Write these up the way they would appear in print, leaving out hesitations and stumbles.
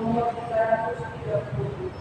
nomor 330.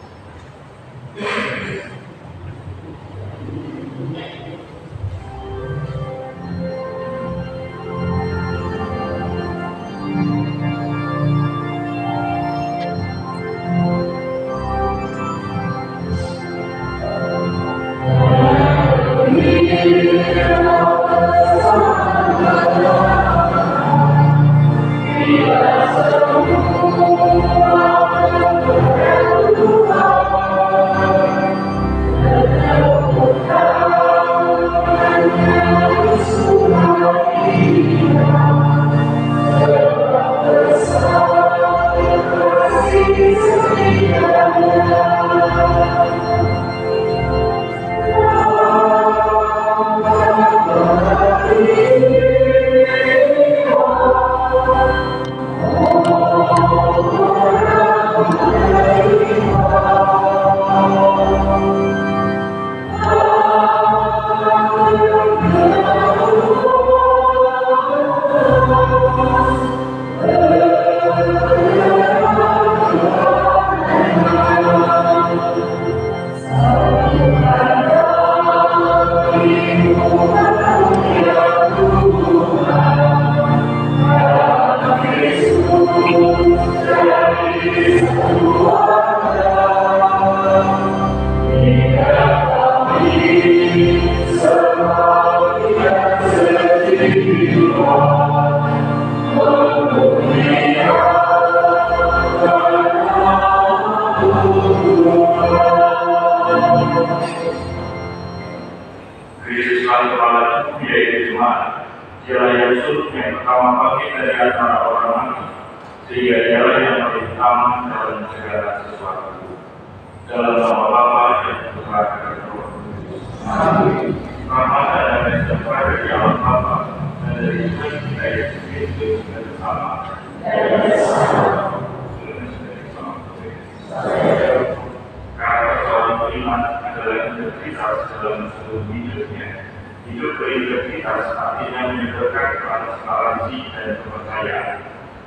Hidup berintegritas artinya menyebabkan transparansi dan kepercayaan.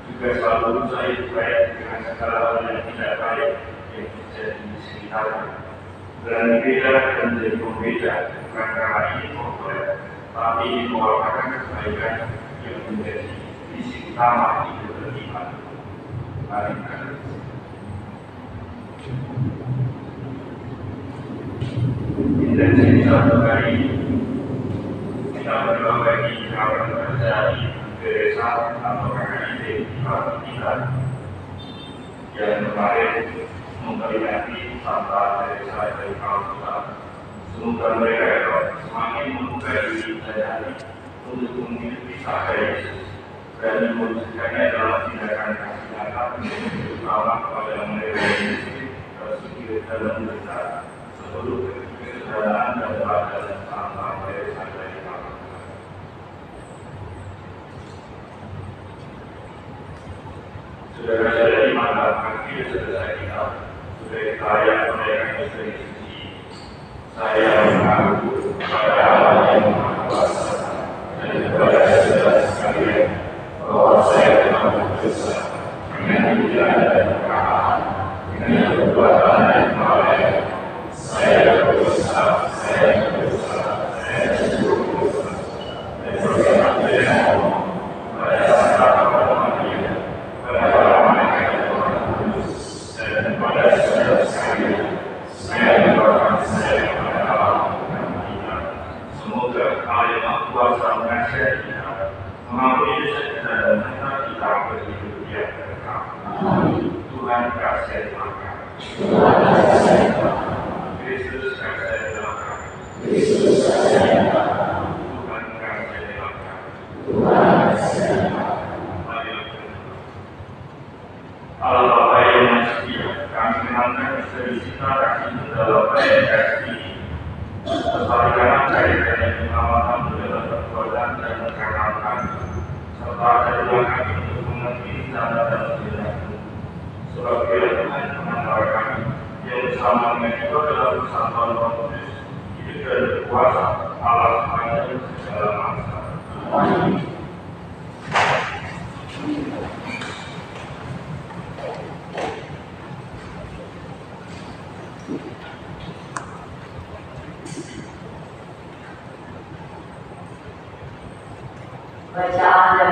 Juga selalu berusaha baik dengan segala hal yang tidak baik yang terjadi di sekitarnya. Berani beda dan menjadi pembeda, bukan karena ini populer, tapi ini merupakan kebaikan yang menjadi visi utama hidup beriman. Mari kita intensi satu kali kita berdoa bagi kawan terjadi desa atau KKID di kawasan kita yang kemarin memperingati Santa Teresa dari Calcutta. Semoga mereka semakin membuka diri dan hati untuk mengikuti sabda Yesus dan mewujudkannya dalam tindakan kasih nyata, terutama kepada mereka yang tersikir dalam dosa sebelum kesederhanaan dan pelajaran Santa Teresa dari Calcutta. Saudara-saudari, mata kaki selesai kita sudah saya menaikkan istri suci. Saya mengaku kepada Allah yang Maha Kuasa dan kepada saudara sekalian bahwa saya telah berdosa dengan ucapan dan perkataan, dengan perbuatan dan kelalaian. Saya berdosa, saya berdosa, saya sungguh berdosa. Dan berdosa dengan Allah pada saat kepada Maria, pada para malaikat dan orang kudus, dan kepada saudara sekalian. Saya berdoa saya kepada Allah dan kita. Semoga Allah yang Maha Kuasa mengasihi kita, mengampuni dosa kita dan menyertai kita berhidup yang kekal. Tuhan kasihi maka. Kristus kasihi maka. Tuhan kasihi maka. Allah Bapa yang Maha Setia, kami mengenalkan misteri cinta kasih dalam perayaan kasih ini. Lestarikan kaitan yang menyelamatkan dalam perbuatan dan mengkarnakan, serta ajarkan kami untuk mengerti cara dan perilaku. Sebab bila Tuhan mengenal kami, yang bersama dengan kita dalam persatuan Roh Kudus, hidup dan berkuasa Allah sepanjang segala masa. Amin.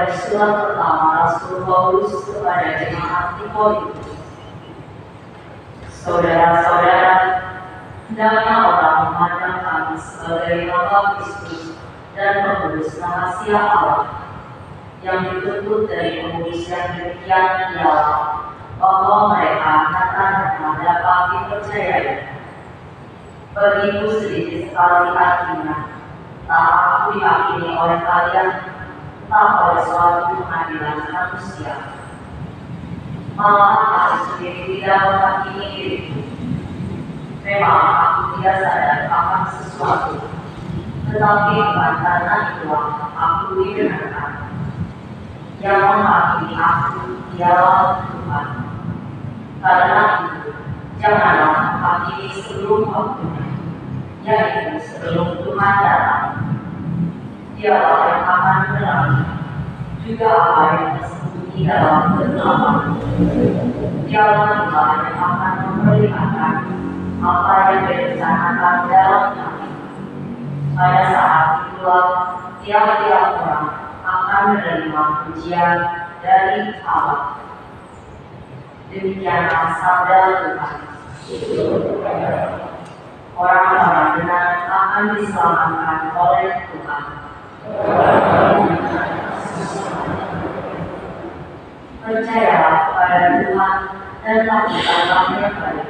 dari surat pertama Rasul Paulus kepada jemaat di Korintus. Saudara-saudara, hendaknya orang memandang kami sebagai hamba Kristus dan pengurus rahasia Allah. Yang dituntut dari pengurus yang demikian ialah bahwa mereka nyata-nyata dapat dipercayai. Begitu sedikit sekali artinya, tak aku dihakimi oleh kalian, tak oleh suatu pengadilan manusia. Malah aku sendiri tidak menghakimi diriku. Memang aku tidak sadar akan sesuatu, tetapi bukan karena itulah aku dibenarkan. Yang menghakimi aku ialah Tuhan. Karena itu, janganlah menghakimi sebelum waktunya, yaitu sebelum Tuhan datang. Dialah yang akan menerangi juga apa yang tersembunyi dalam kegelapan. Dialah juga yang akan memperlihatkan apa yang direncanakan dalam hati. Pada saat itulah tiap-tiap orang akan menerima pujian dari Allah. Demikianlah sabda Tuhan. Orang-orang benar akan diselamatkan oleh Tuhan. Percayalah kepada Tuhan dan lakukanlah yang baik.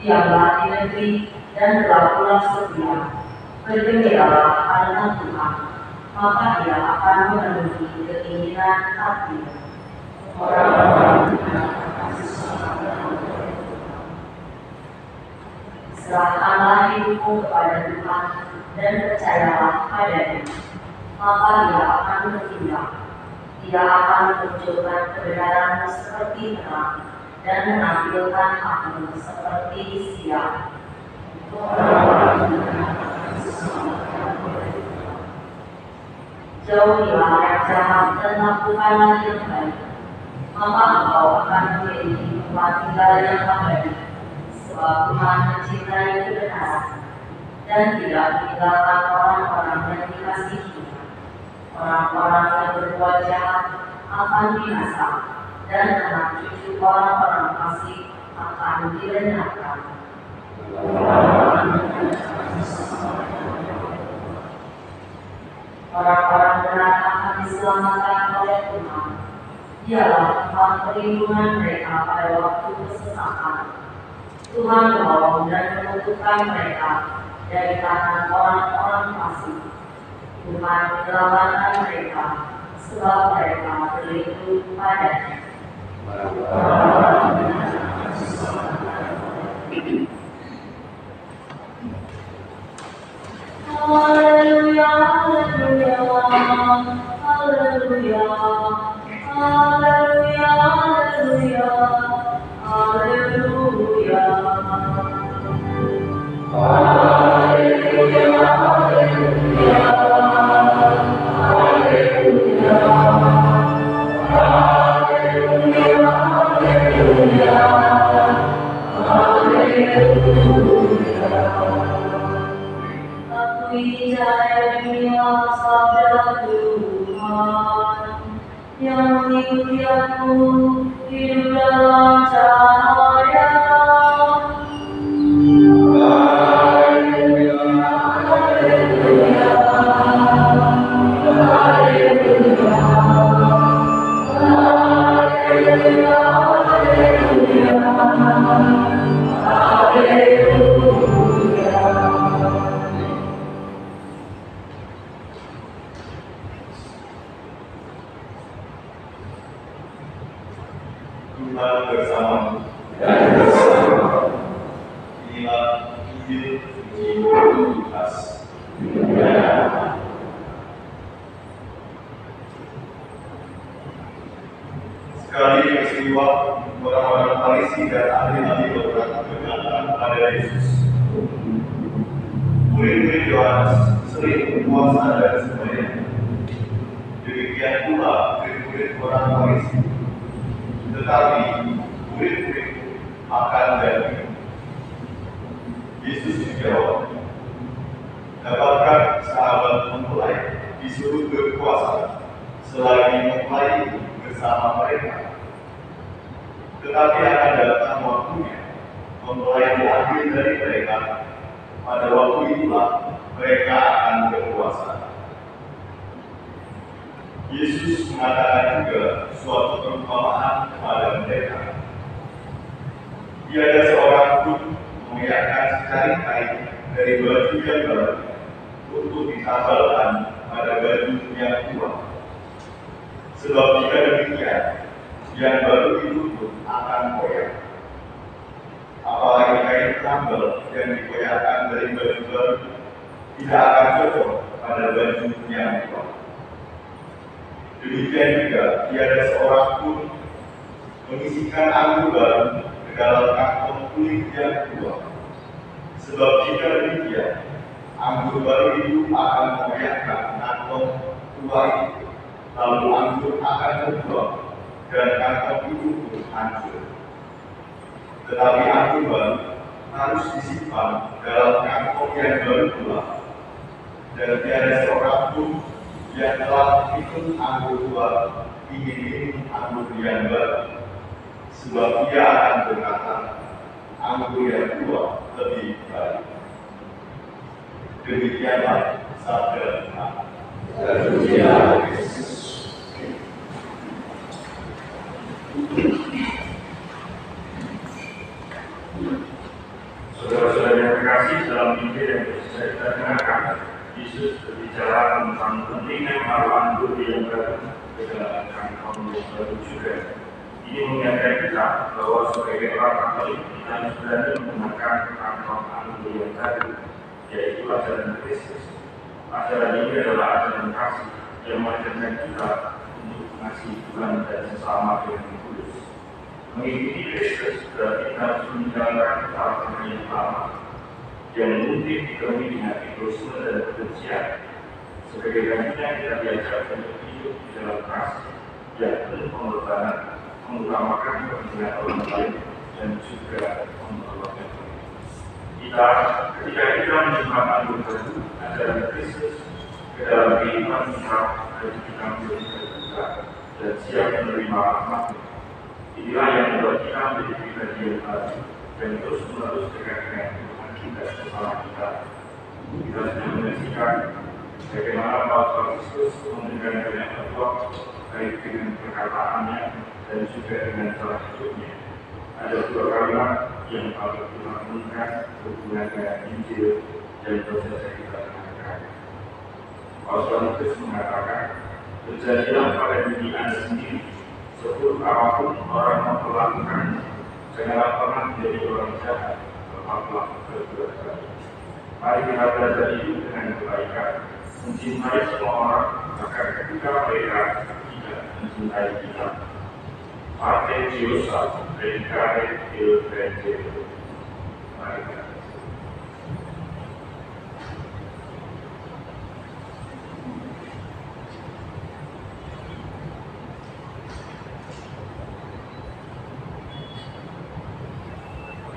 Diamlah di negeri dan berlakulah setia. Bergembiralah karena Tuhan, maka Dia akan memenuhi keinginan hatimu. Serahkanlah hidupmu kepada Tuhan dan percayalah padanya, maka Dia akan bertindak. Dia akan menunjukkan kebenaranmu seperti terang dan menampilkan hakmu seperti siang. Jauhilah yang jahat dan lakukanlah yang baik, maka engkau akan memiliki tempat tinggal yang abadi. Sebab Tuhan mencintai kebenaran dan tidak meninggalkan orang-orang yang dikasihinya. Orang-orang yang berbuat jahat akan binasa, dan anak cucu orang-orang fasik akan dilenyapkan. Orang-orang benar akan diselamatkan oleh Tuhan. Dialah tempat perlindungan mereka pada waktu kesesakan. Tuhan menolong dan menentukan mereka dari tangan orang-orang fasik. Tuhan menyelamatkan mereka sebab mereka berlindung padanya. Haleluya, haleluya, haleluya, haleluya, haleluya, haleluya. Haleluya, haleluya, haleluya, haleluya, haleluya. Akui cahaya dunia sabda Tuhan, yang mengikuti aku hidup dalam cahaya. Haleluya, haleluya, haleluya, haleluya, haleluya. Tuhan bersama dan bersama. Inilah Injil Lukas. Sekali peristiwa orang-orang Farisi dan ahli-ahli Taurat berkata kepada Yesus, murid-murid Yohanes sering berpuasa dan sembahyang. Demikian pula murid-murid orang Farisi. Tetapi murid-murid makan dan minum. Yesus menjawab, dapatkah sahabat mempelai disuruh berpuasa selagi memulai bersama mereka. Tetapi akan datang waktunya memulai diambil dari mereka. Pada waktu itulah mereka akan berkuasa. Yesus mengatakan juga suatu perumpamaan kepada mereka. Tiada seorang pun mengenakan secari kain dari baju yang baru untuk ditambalkan pada baju yang tua. Sebab jika demikian, yang baru itu pun akan koyak. Apalagi kain tambal yang dikoyakkan dari baju baru tidak akan cocok pada baju yang tua. Demikian juga tiada seorang pun mengisikan anggur baru ke dalam kantong kulit yang tua. Sebab jika demikian, anggur baru itu akan mengoyakkan kantong tua itu, lalu anggur akan berbuah dan kantong itu pun hancur. Tetapi anggur baru harus disimpan dalam kantong yang baru pula, dan tiada seorang pun yang telah minum anggur tua ingin minum anggur yang baru, sebab ia akan berkata, anggur yang tua lebih baik. Demikianlah sabda Tuhan. Terpujilah Kristus. Saudara-saudara yang terkasih, dalam Injil yang bisa kita dengarkan, Yesus berbicara tentang pentingnya menaruh anggur yang baru ke dalam kantong yang baru juga. Ini mengingatkan kita bahwa sebagai orang Katolik kita harus berani menggunakan kantong anggur yang baru, yaitu ajaran Kristus. Ajaran ini adalah ajaran kasih yang mengajarkan kita untuk mengasihi Tuhan dan sesama dengan tulus. Mengikuti Kristus berarti kita harus menjalankan cara yang lama, yang mungkin dipenuhi dengan egoisme dan kebencian. Sebagai gantinya kita diajak untuk hidup di dalam kasih yang penuh pengorbanan, mengutamakan kepentingan orang lain dan juga menolongkan diri. Ketika kita menyimpan anggur baru ajaran Kristus ke dalam kehidupan kita, jadi kita menjadi terbuka dan siap menerima rahmat. Inilah yang membuat kita menjadi pribadi yang baru dan terus menerus dekat dengan Tuhan kita bersama kita. Kita sudah menyaksikan bagaimana Bapak Kristus memberikan banyak berbuat baik dengan perkataannya dan juga dengan cara hidupnya. Ada dua kalimat yang patut kita renungkan berhubungan dengan Injil dan proses yang kita dengarkan. Bapak Kristus mengatakan, berjanjilah pada diri Anda sendiri, seburuk apapun orang memperlakukan, janganlah pernah menjadi orang jahat, tetaplah berbuat baik. Mari kita belajar hidup dengan kebaikan, mencintai semua orang, bahkan ketika mereka tidak mencintai kita. Arte Diosa, predicare il Vangelo. Mari kita.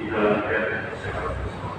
Di dalam keadaan sehat bersama.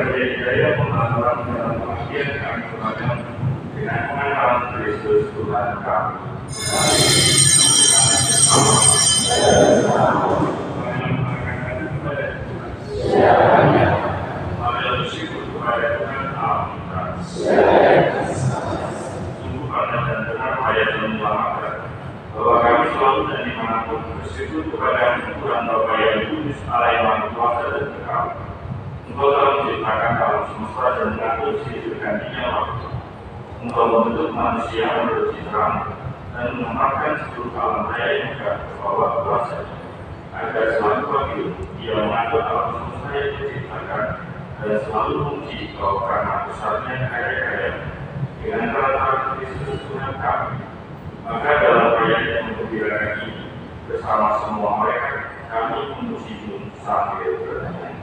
menjadi daya pengetahuan dalam pengertian kami kepadamu dengan pengenalan Kristus Tuhan kami. Marilah bersyukur kepada Tuhan Allah kita. Sungguh panas dan benar ayat yang menyelamatkan bahwa kami selalu dan dimanapun bersyukur kepada Tuhan Bapa yang kudus, Allah yang Maha Kuasa dan kekal. Engkau telah menciptakan alam semesta dan mengatur silih bergantinya waktu. Engkau membentuk manusia menurut citramu dan menempatkan seluruh alam raya yang ke bawah kuasa agar selalu bagi Dia mengatur alam semesta yang diciptakan dan selalu memuji Kau karena besarnya karya-karya dengan cara Kristus Tuhan kami. Maka dalam perayaan yang menggembirakan ini bersama semua mereka kami memuji-Mu sambil bernyanyi.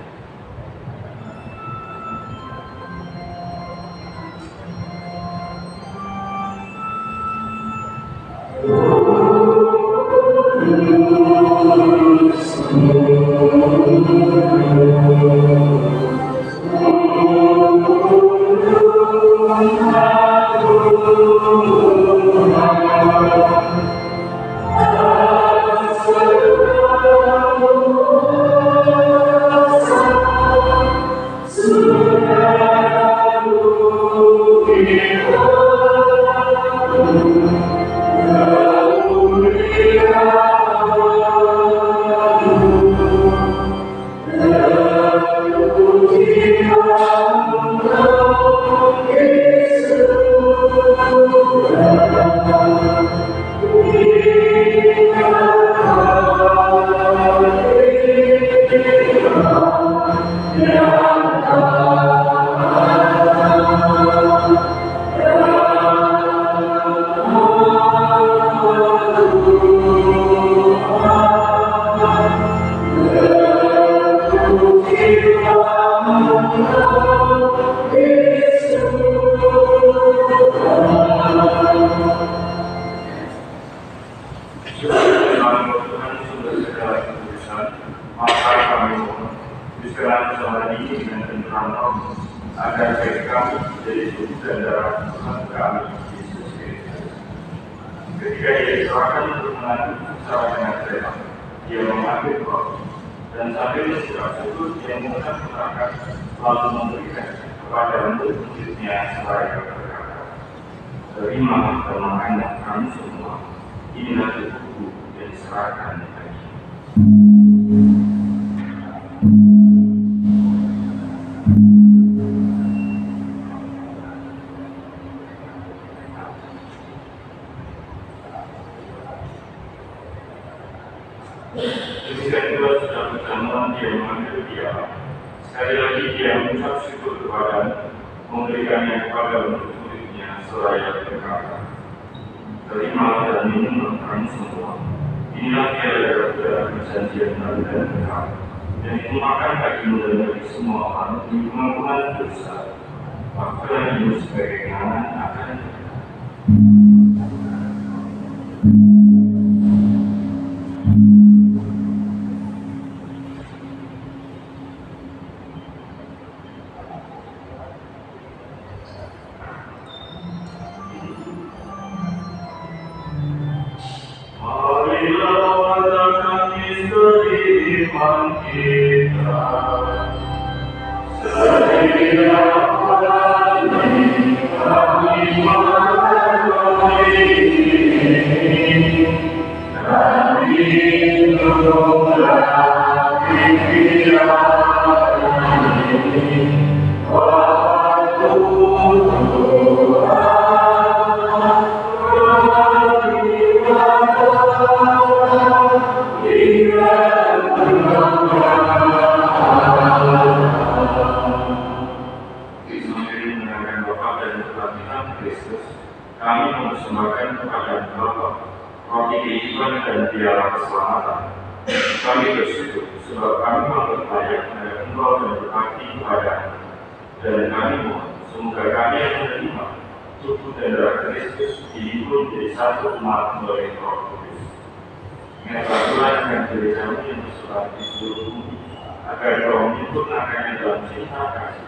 agar kau menyempurnakannya dalam cinta kasih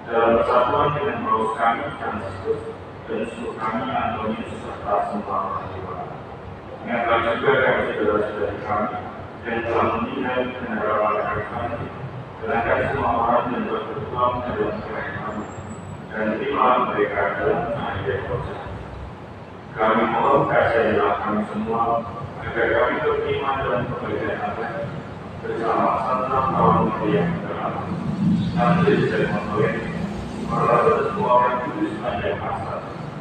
dalam persatuan dengan Paus kami Fransiskus dan suku kami Antonius serta semua orang tua. Ingatlah juga kami saudara-saudari kami yang telah meninggal dan merawat kami, sedangkan semua orang yang berjuang dalam kerahian kami, dan terima mereka dalam akhir proses. Kami mohon kasihilah kami semua agar kami terima dalam kebaikan Allah bersama Santa Paul yang terang. Nanti saya memulai merawat semua orang kudus pada masa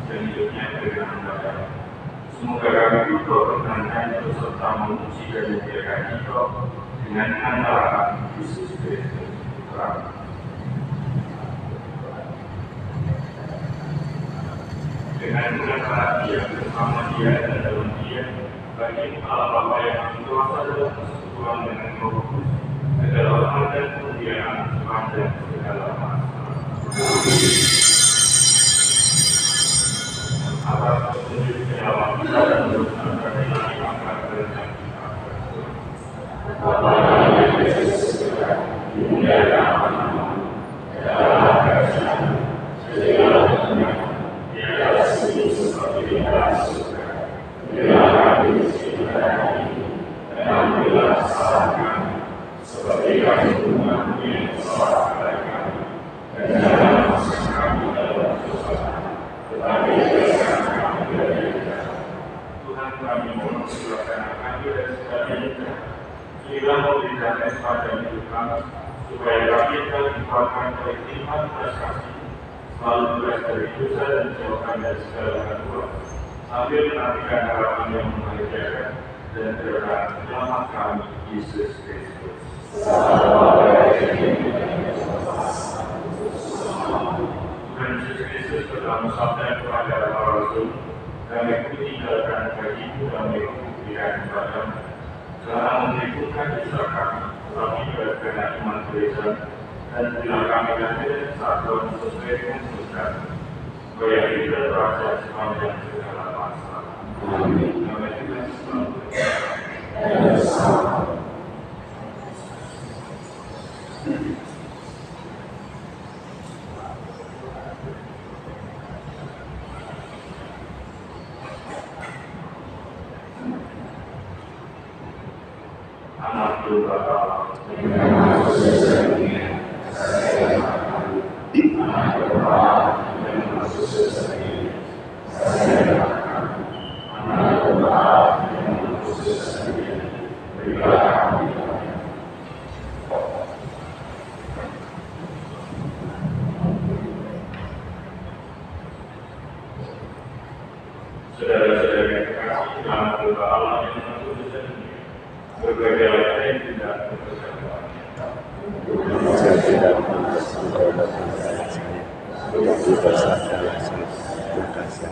dan hidupnya dengan baik. Semoga kami juga berkenan serta memuji dan memuliakan Dia dengan antara Yesus Kristus. Dengan mengenal Dia bersama Dia dan dalam Dia, bagi Allah Bapa yang berkuasa dalam persekutuan dengan Roh Kudus, segala hormat dan kemuliaan sepanjang segala masa. Atas petunjuk penyelamat kita dan berusaha kami angkat dan Bapa yang Yesus dimuliakan nama-Mu, dalam kerajaan segala hormat di atas bumi seperti di atas surga. Berilah kami rezeki hari ini, dan ampunilah kesalahan kami, seperti kami mengampuni yang bersalah kepada kami. Dan jangan masukkan kami dalam pencobaan, tetapi bebaskan kami dari yang jahat. Tuhan, kami mohon silakan kami dari segala duka. Berilah memberikan kepada hidup kami, supaya kami dapat dikuatkan oleh iman dan kasih, selalu bebas dari dosa dan jauhkan dari segala gangguan, sambil menantikan harapan yang membahagiakan dan berkat selamat kami, Yesus Kristus. Tuhan Yesus Kristus telah bersabda kepada para rasul, "Damai-Ku tinggalkan bagimu, damai-Ku berikan kepadamu. Jangan memberitakan dosa kami, tetapi berikan iman gereja, dan berilah kami lahir kesatuan sesuai dengan kehendak, supaya kita beraja sepanjang segala masa." Amin. Nama Tuhan selalu bersama. Anak Bapa, saudara-saudara yang terkasih dalam doa Allah yang Kudus dan mulia, berbagai yang tidak berkesudahan. Saya tidak berkesudahan saya, yang berkesudahan saya.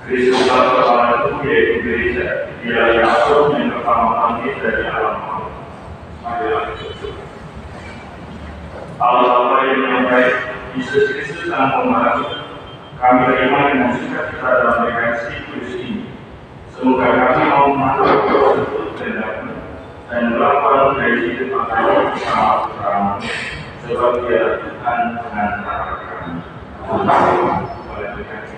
Kristus pertama itu yaitu gereja, dia yang masuk yang pertama bangkit dari alam maut. Marilah bersyukur. Allah Bapa yang menyampaikan Yesus Kristus Sang Pembalas, kami terima dengan sukacita dalam reaksi Kudus ini. Semoga kami mau mematuhi tersebut dan melakukan dari hidup kami bersama Tuhan, sebab Dia Tuhan pengantara kami. Oleh berkat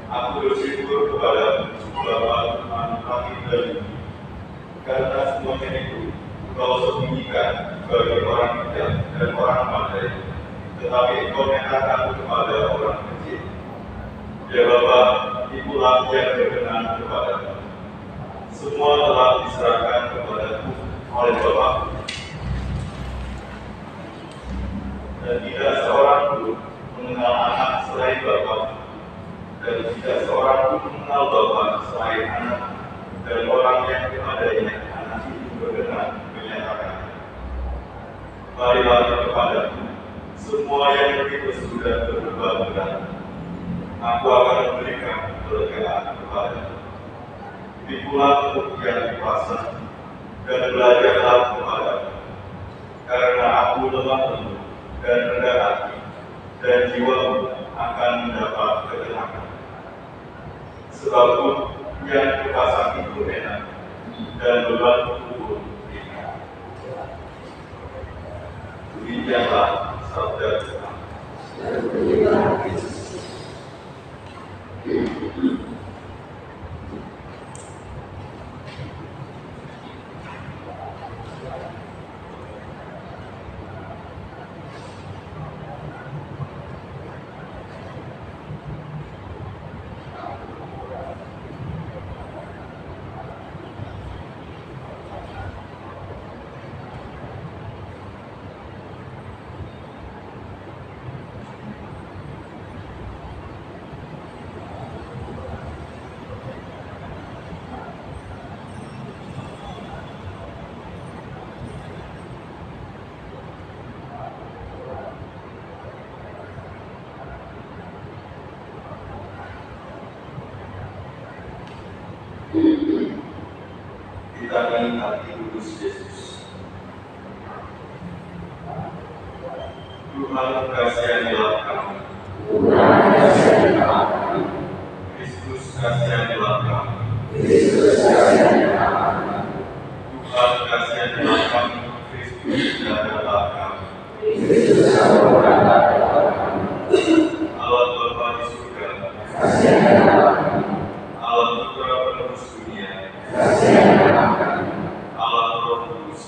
Aku bersyukur kepada Bapa Tuhan kami dari karena semuanya itu Engkau sembunyikan bagi orang bijak dan orang pandai, tetapi engkau nyatakan kepada orang kecil. Ya Bapa, itulah yang berkenan kepadamu. Semua telah diserahkan kepadaku oleh Bapa. Dan tidak seorang pun mengenal anak selain Bapa, dan tidak seorang pun mengenal Bapa selain anak, dan orang yang kepadanya anak itu berkenan menyatakan. Marilah kepadaku, semua yang begitu sudah berubah-ubah. Aku akan memberikan kelegaan kepadamu. Ikulah untuk yang dipasang, dan belajarlah kepadamu. Karena aku lemah lembut dan rendah hati, dan jiwamu akan mendapat ketenangan. Sebab yang dipasang itu enak, dan beban pun ringan. Demikianlah sabda Tuhan. Kita hati kudus Yesus. Tuhan kasihanilah kami. Kristus kasihanilah kami. Tuhan kasihanilah kami. Kristus jagalah kami. Allah Bapa di surga, Allah Putra penebus dunia, Allah Roh Kudus,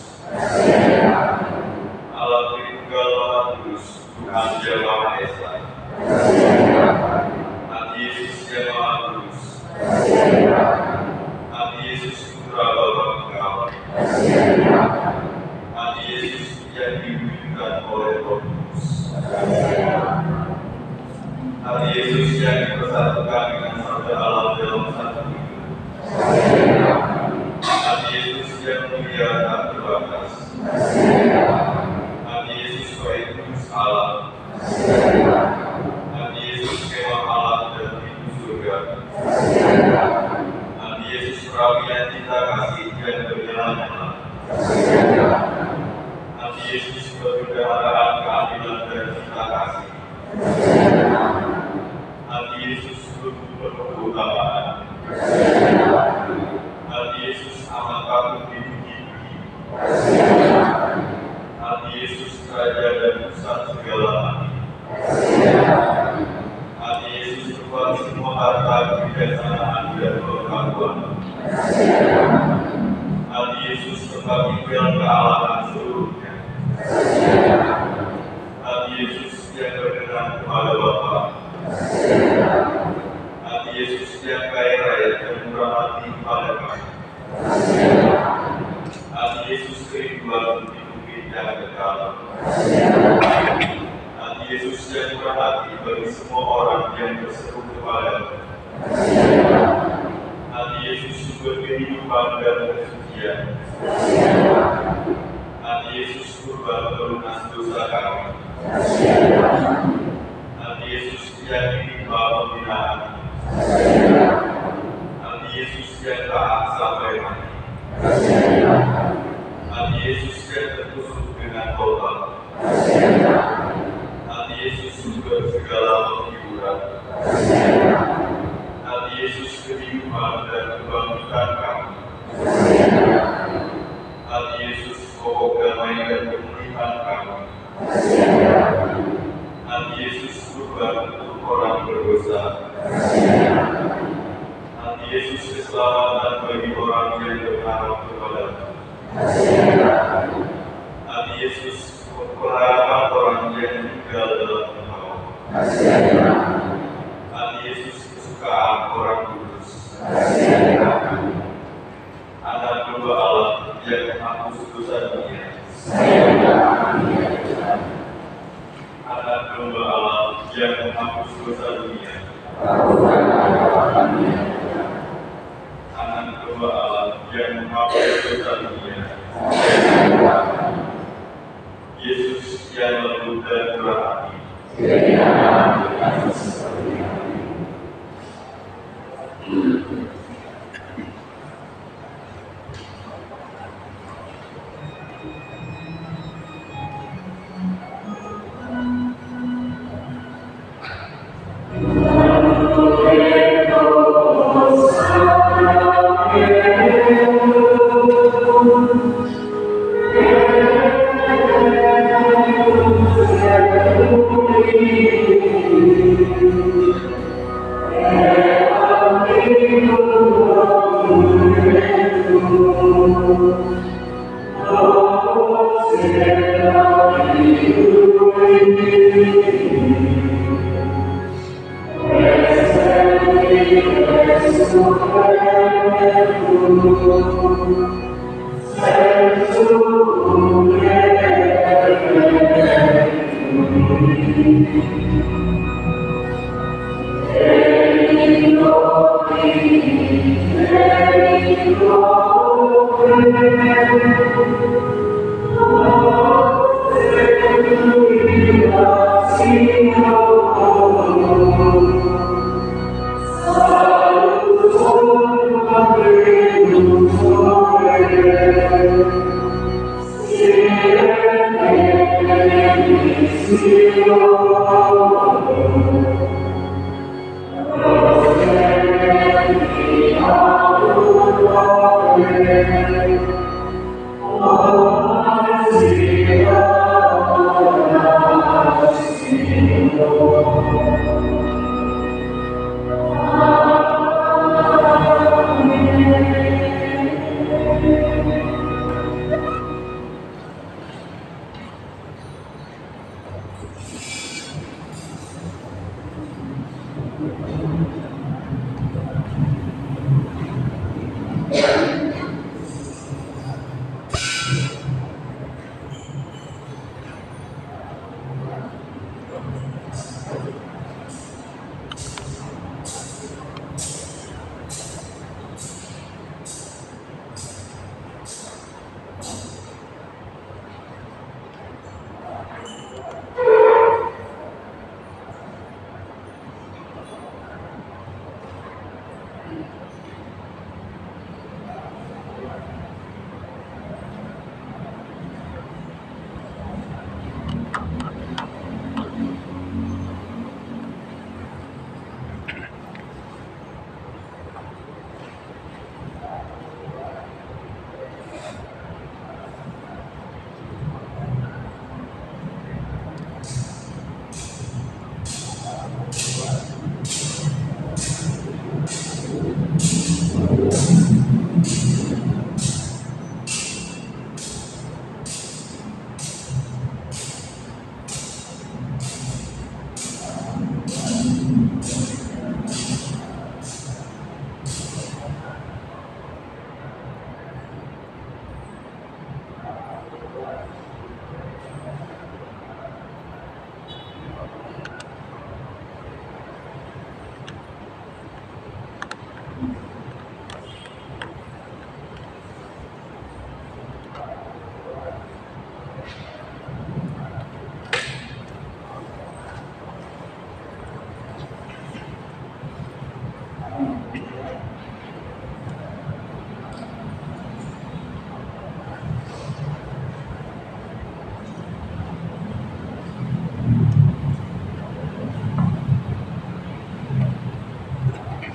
Allah Tritunggal Maha Kudus, Tuhan yang Maha Esa, Hati Yesus yang Maha Kudus, Hati Yesus Putra Bapa Engkau, Hati Yesus yang diwujudkan oleh Roh Kudus, Hati Yesus yang dipersatukan dengan sabda Allah dalam satu hidup, Hati Yesus yang mulia tak terbatas, Hati Yesus baik kudus Allah, Hati Yesus kemah Allah dan pintu surga, Hati Yesus perawi yang kita kasih dan berjalan-jalan, Hati Yesus kebenaran, keadilan dan cinta kasih, Hati Yesus berkeutamaan, Hati Yesus amat takut dipuji-puji, Hati Yesus raja dan pusat segala hati, Hati Yesus tempat semua harta kebijaksanaan dan pengetahuan, Hati Yesus tempat tinggal kealahan seluruhnya, Hati Yesus yang berkenan kepada Bapa, Hati Yesus yang kaya raya dan murah hati kepada kami, Hati Yesus kerinduan di bukit yang kekal, Hati Yesus yang murah hati bagi semua orang yang berseru kepada-Mu, Hati Yesus sumber kehidupan dan kesucian, Hati Yesus kurban pelunas dosa kami, Hati Yesus yang ditimpa pembinaan, Hati Yesus yang taat sampai mati, Hati Yesus yang tertusuk dengan total, Hati Yesus sumber segala penghiburan, Hati Yesus kehidupan dan kebangkitan kami, Hati Yesus pokok damai dan kemuliaan kami, Hati Yesus kurban untuk orang berdosa, Hati Yesus keselamatan bagi orang yang berharap kepada pengharapan orang yang tinggal dalam Engkau. Kasihanilah kami. Anak Yesus kesukaan orang kudus. Kasihanilah kami. Anak domba Allah yang menghapus dosa dunia. Sayangilah kami ya Tuhan. Anak domba Allah yang menghapus dosa dunia. Karuniakanlah kami ya Tuhan. Anak domba Allah yang menghapus dosa dunia. Sayangilah kami. Yesus yang lembut dan murah hati. Kiranya kami seperti kami.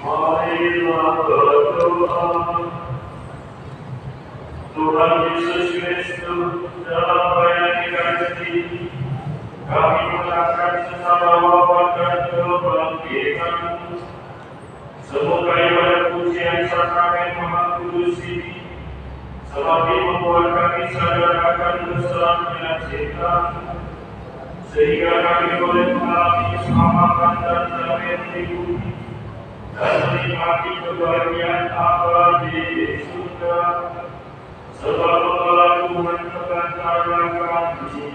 Marilah berdoa. Tuhan Yesus Kristus, dalam bayanikan ini, kami mengucapkan sesama wafat dan kebangkitan. Semoga ibadah pujian sakramen Maha Kudus ini semakin membuat kami sadar akan dosa dan setan, sehingga kami boleh mengalami keselamatan dan damai di bumi dan menikmati kebahagiaan abadi di surga. Sebab Allah Tuhan perantara kami.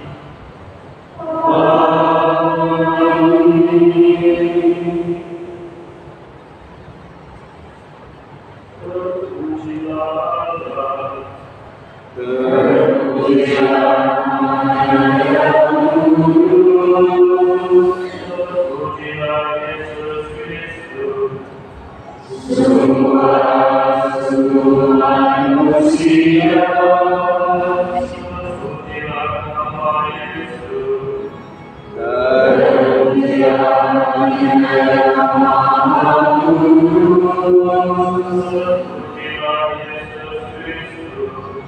Terpujilah Allah. Terpujilah Yesus Kristus. Sungguh manusia. Terpujilah nama Yesus. Terpujilah Yesus Kristus.